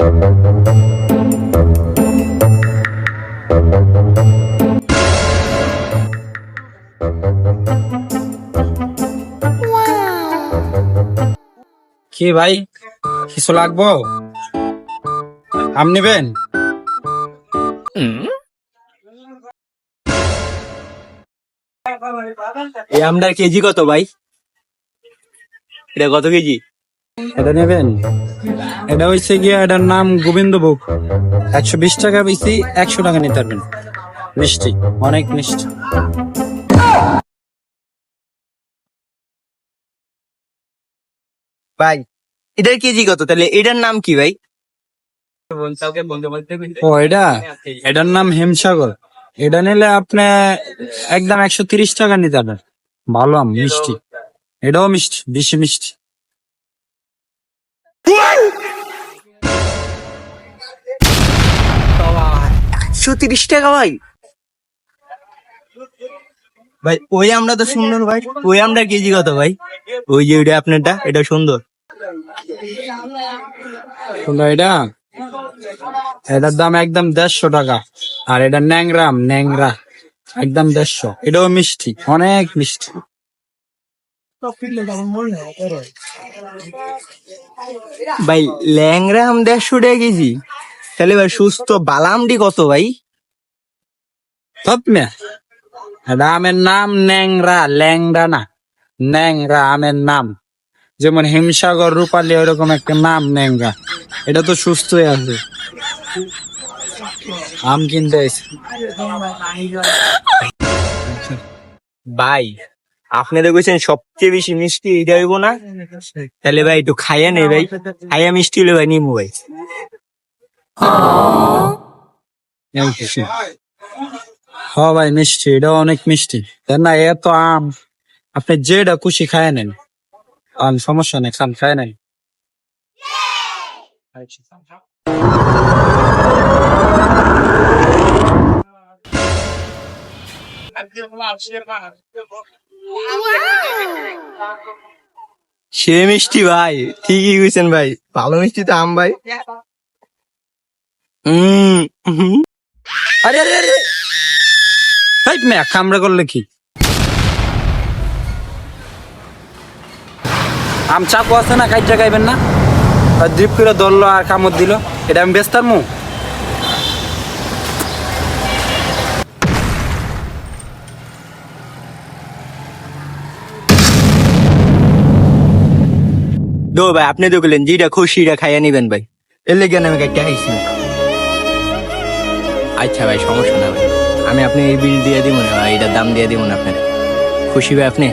কি ভাই, কিছু লাগবো? আম নেবেন? এই আমটার কেজি কত ভাই? এটা কত কেজি? এটা নেবেন? এটা হচ্ছে গিয়ে, এটার নাম গোবিন্দভোগ। 120 টাকা বেশি, 100 টাকা নিতে পারবেন। মিষ্টি, অনেক মিষ্টি। ভাই এটার কেজি কত? তাহলে এটার নাম কি ভাই? ও এটার নাম হেমসাগর। এটা নিলে আপনি একদম 130 টাকা নিতে পারবেন। ভালো আম, মিষ্টি। এটাও মিষ্টি, বেশি মিষ্টি। 130 টাকা ভাই? ভাই ওই আমটা তো সুন্দর ভাই, ওই আমটার কেজি কত ভাই? ওই যে ওইটা আপনারটা, এটা সুন্দর। শুনো, এটার দাম একদম 150 টাকা। আর এটা ন্যাংরা একদম 150। এটাও মিষ্টি, অনেক মিষ্টি। ভাই ল্যাংরা আম 150 টাকা কেজি? তাহলে ভাই সুস্থ বালামটি কত ভাই? সব মে এটা আমের নাম ল্যাংড়া না, ন্যাংরা আমের নাম। যেমন হিমসাগর, রূপালী, ওরকম একটা নাম ন্যাংরা। এটা তো সুস্থই আছে। আম কিনতে এসে ভাই আপনি তো কইছেন সবচেয়ে বেশি মিষ্টি এটা হইব না? তাহলে ভাই একটু খাইয়া নেই ভাই, খাইয়া মিষ্টি হলে ভাই নিমু ভাই। হ ভাই, মিষ্টি, এটাও অনেক মিষ্টি। তাই না? এত আম, আপনি যেটা খুশি খায় নেন। সমস্যা নেই, খান, খায় নেন। সে মিষ্টি ভাই, ঠিকই কইছেন ভাই, ভালো মিষ্টি তো আম ভাই। আরে আরে আরে, কামড়া করলে কি? আম চাকু আছে না, কাইটা খাইবেন না? আর দ্বীপ করে ধরলো আর কামড় দিল, এটা আমি বেচতার মু? দো ভাই, আপনি তো বললেন যেটা খুশি এটা খাইয়া নিবেন ভাই, এর লেগে আমি কাইটা খাইছি। আচ্ছা ভাই, সমস্যা না ভাই, আমি আপনি এই বিল দিয়ে দিব না, এটার দাম দিয়ে দিব না আপনার। খুশি ভাই আপনি?